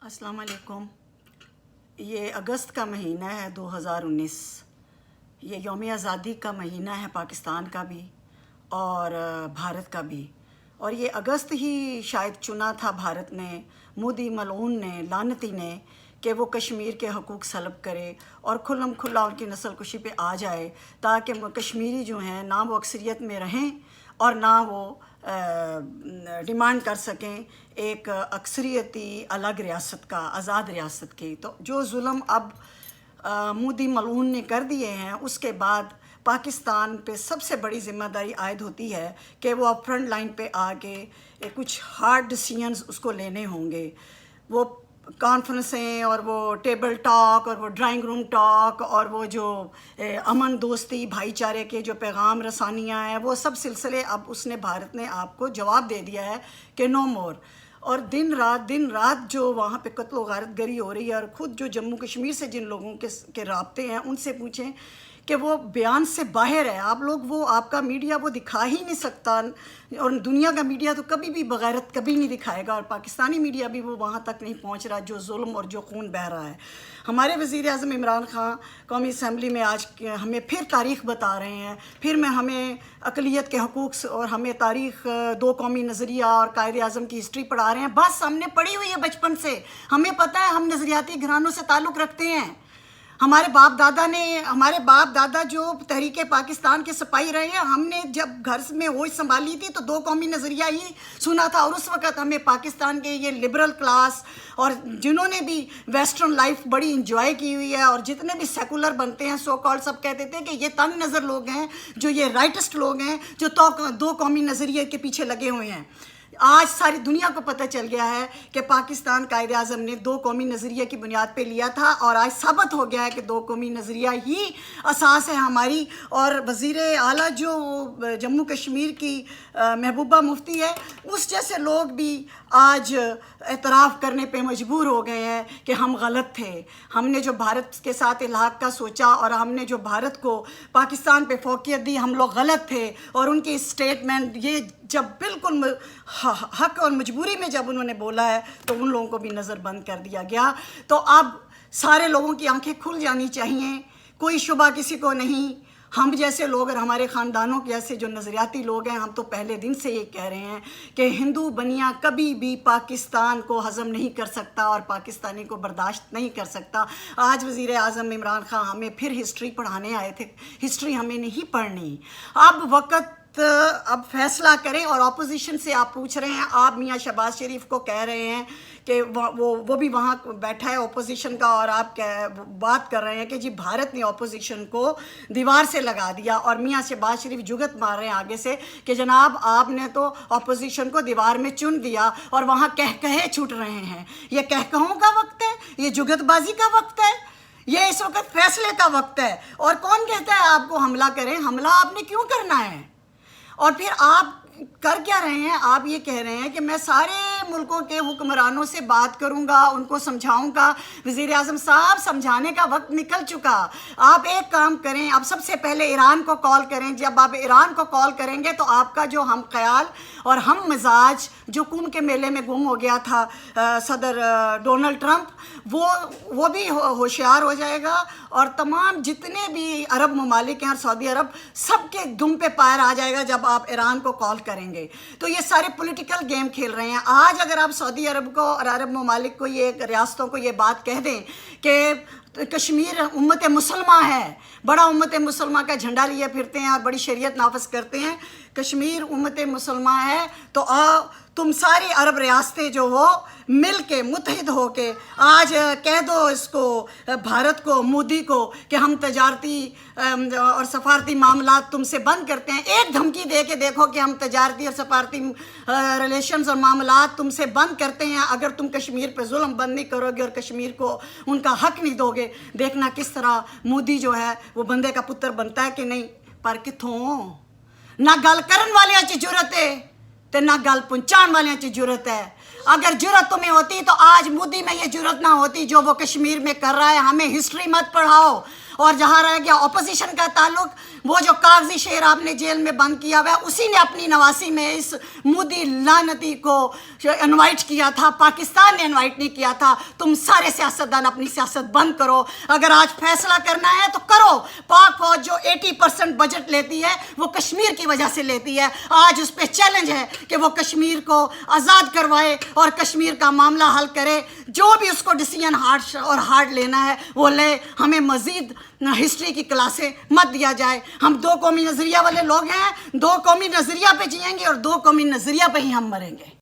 السلام علیکم۔ یہ اگست کا مہینہ ہے 2019۔ یہ یوم آزادی کا مہینہ ہے پاکستان کا بھی اور بھارت کا بھی، اور یہ اگست ہی شاید چنا تھا بھارت نے، مودی ملعون نے، لعنتی نے، کہ وہ کشمیر کے حقوق سلب کرے اور کھلم کھلا ان کی نسل کشی پہ آ جائے، تاکہ کشمیری جو ہیں نہ وہ اکثریت میں رہیں اور نہ وہ ڈیمانڈ کر سکیں ایک اکثریتی الگ ریاست کا، آزاد ریاست کی۔ تو جو ظلم اب مودی ملعون نے کر دیے ہیں، اس کے بعد پاکستان پہ سب سے بڑی ذمہ داری عائد ہوتی ہے کہ وہ اب فرنٹ لائن پہ آ کے کچھ ہارڈ ڈیسیژنز اس کو لینے ہوں گے۔ وہ کانفرنسیں اور وہ ٹیبل ٹاک اور وہ ڈرائنگ روم ٹاک اور وہ جو امن دوستی بھائی چارے کے جو پیغام رسانیاں ہیں، وہ سب سلسلے اب اس نے بھارت نے آپ کو جواب دے دیا ہے کہ نو مور۔ اور دن رات جو وہاں پہ قتل و غارت گری ہو رہی ہے، اور خود جو جموں کشمیر سے جن لوگوں کے رابطے ہیں ان سے پوچھیں کہ وہ بیان سے باہر ہے۔ آپ لوگ وہ آپ کا میڈیا وہ دکھا ہی نہیں سکتا، اور دنیا کا میڈیا تو کبھی بھی بغیرت کبھی نہیں دکھائے گا، اور پاکستانی میڈیا بھی وہ وہاں تک نہیں پہنچ رہا جو ظلم اور جو خون بہہ رہا ہے۔ ہمارے وزیر اعظم عمران خان قومی اسمبلی میں آج ہمیں پھر تاریخ بتا رہے ہیں، پھر ہمیں اقلیت کے حقوق اور ہمیں تاریخ، دو قومی نظریہ اور قائد اعظم کی ہسٹری پڑھا رہے ہیں۔ بس ہم نے پڑھی ہوئی ہے بچپن سے، ہمیں پتہ ہے ہم نظریاتی گھرانوں سے تعلق رکھتے ہیں۔ ہمارے باپ دادا جو تحریک پاکستان کے سپاہی رہے ہیں، ہم نے جب گھر میں ہوش سنبھالی تھی تو دو قومی نظریہ ہی سنا تھا، اور اس وقت ہمیں پاکستان کے یہ لبرل کلاس اور جنہوں نے بھی ویسٹرن لائف بڑی انجوائے کی ہوئی ہے، اور جتنے بھی سیکولر بنتے ہیں سو کال، سب کہتے تھے کہ یہ تنگ نظر لوگ ہیں، جو یہ رائٹسٹ لوگ ہیں، جو دو قومی نظریے کے پیچھے لگے ہوئے ہیں۔ آج ساری دنیا کو پتہ چل گیا ہے کہ پاکستان قائد اعظم نے دو قومی نظریے کی بنیاد پہ لیا تھا، اور آج ثابت ہو گیا ہے کہ دو قومی نظریہ ہی اساس ہے ہماری۔ اور وزیر اعلیٰ جو جموں کشمیر کی محبوبہ مفتی ہے، اس جیسے لوگ بھی آج اعتراف کرنے پہ مجبور ہو گئے ہیں کہ ہم غلط تھے۔ ہم نے جو بھارت کے ساتھ الحاق کا سوچا اور ہم نے جو بھارت کو پاکستان پہ فوقیت دی، ہم لوگ غلط تھے۔ اور ان کی اسٹیٹمنٹ یہ جب بالکل حق اور مجبوری میں جب انہوں نے بولا ہے تو ان لوگوں کو بھی نظر بند کر دیا گیا۔ تو اب سارے لوگوں کی آنکھیں کھل جانی چاہیے، کوئی شبہ کسی کو نہیں۔ ہم جیسے لوگ اور ہمارے خاندانوں کے جیسے جو نظریاتی لوگ ہیں، ہم تو پہلے دن سے یہ کہہ رہے ہیں کہ ہندو بنیا کبھی بھی پاکستان کو ہضم نہیں کر سکتا اور پاکستانی کو برداشت نہیں کر سکتا۔ آج وزیر اعظم عمران خان ہمیں پھر ہسٹری پڑھانے آئے تھے، ہسٹری ہمیں نہیں پڑھنی۔ اب فیصلہ کریں۔ اور اپوزیشن سے آپ پوچھ رہے ہیں، آپ میاں شہباز شریف کو کہہ رہے ہیں کہ وہ بھی وہاں بیٹھا ہے اپوزیشن کا، اور آپ بات کر رہے ہیں کہ جی بھارت نے اپوزیشن کو دیوار سے لگا دیا، اور میاں شہباز شریف جگت مار رہے ہیں آگے سے کہ جناب آپ نے تو اپوزیشن کو دیوار میں چن دیا، اور وہاں کہے چھوٹ رہے ہیں۔ یہ کہوں کا وقت ہے، یہ جگت بازی کا وقت ہے، یہ اس وقت فیصلے کا وقت ہے۔ اور کون کہتا ہے آپ کو حملہ کریں؟ حملہ آپ نے کیوں کرنا ہے؟ اور پھر آپ کر کیا رہے ہیں؟ آپ یہ کہہ رہے ہیں کہ میں سارے ملکوں کے حکمرانوں سے بات کروں گا، ان کو سمجھاؤں گا۔ وزیر اعظم صاحب، سمجھانے کا وقت نکل چکا۔ آپ ایک کام کریں، آپ سب سے پہلے ایران کو کال کریں۔ جب آپ ایران کو کال کریں گے تو آپ کا جو ہم خیال اور ہم مزاج جو کن کے میلے میں گم ہو گیا تھا صدر ڈونلڈ ٹرمپ، وہ بھی ہوشیار ہو جائے گا، اور تمام جتنے بھی عرب ممالک ہیں اور سعودی عرب، سب کے دم پہ پائر آ جائے گا جب آپ ایران کو کال کریں گے۔ تو یہ سارے پولیٹیکل گیم کھیل رہے ہیں۔ آج اگر آپ سعودی عرب کو اور عرب ممالک کو، یہ ریاستوں کو یہ بات کہہ دیں کہ کشمیر امت مسلمہ ہے، بڑا امت مسلمہ کا جھنڈا لیے پھرتے ہیں اور بڑی شریعت نافذ کرتے ہیں، کشمیر امت مسلمہ ہے، تو تم ساری عرب ریاستیں جو ہو مل کے متحد ہو کے آج کہہ دو اس کو، بھارت کو، مودی کو، کہ ہم تجارتی اور سفارتی معاملات تم سے بند کرتے ہیں۔ ایک دھمکی دے کے دیکھو کہ ہم تجارتی اور سفارتی ریلیشنز اور معاملات تم سے بند کرتے ہیں، اگر تم کشمیر پہ ظلم بند نہیں کرو گے اور کشمیر کو ان کا حق نہیں دو گے۔ دیکھنا کس طرح مودی جو ہے وہ بندے کا پتر بنتا ہے کہ نہیں۔ پر کتھوں نہ گل کرن والیاں چ جرت ہے تے نہ گل پہنچان والیاں چ جرت ہے۔ اگر جرت تمہیں ہوتی تو آج مودی میں یہ جرت نہ ہوتی جو وہ کشمیر میں کر رہا ہے۔ ہمیں ہسٹری مت پڑھاؤ۔ اور جہاں رہ گیا اپوزیشن کا تعلق، وہ جو کاغذی شعر آپ نے جیل میں بند کیا ہوا ہے اسی نے اپنی نواسی میں اس مودی لعنتی کو انوائٹ کیا تھا، پاکستان نے انوائٹ نہیں کیا تھا۔ تم سارے سیاستدان اپنی سیاست بند کرو، اگر آج فیصلہ کرنا ہے تو کرو۔ پاک فوج جو 80% بجٹ لیتی ہے وہ کشمیر کی وجہ سے لیتی ہے، آج اس پہ چیلنج ہے کہ وہ کشمیر کو آزاد کروائے اور کشمیر کا معاملہ حل کرے۔ جو بھی اس کو ڈیسیجن ہارڈ لینا ہے وہ لے، ہمیں مزید ہسٹری کی کلاسیں مت دیا جائے۔ ہم دو قومی نظریہ والے لوگ ہیں، دو قومی نظریہ پہ جئیں گے اور دو قومی نظریہ پہ ہی ہم مریں گے۔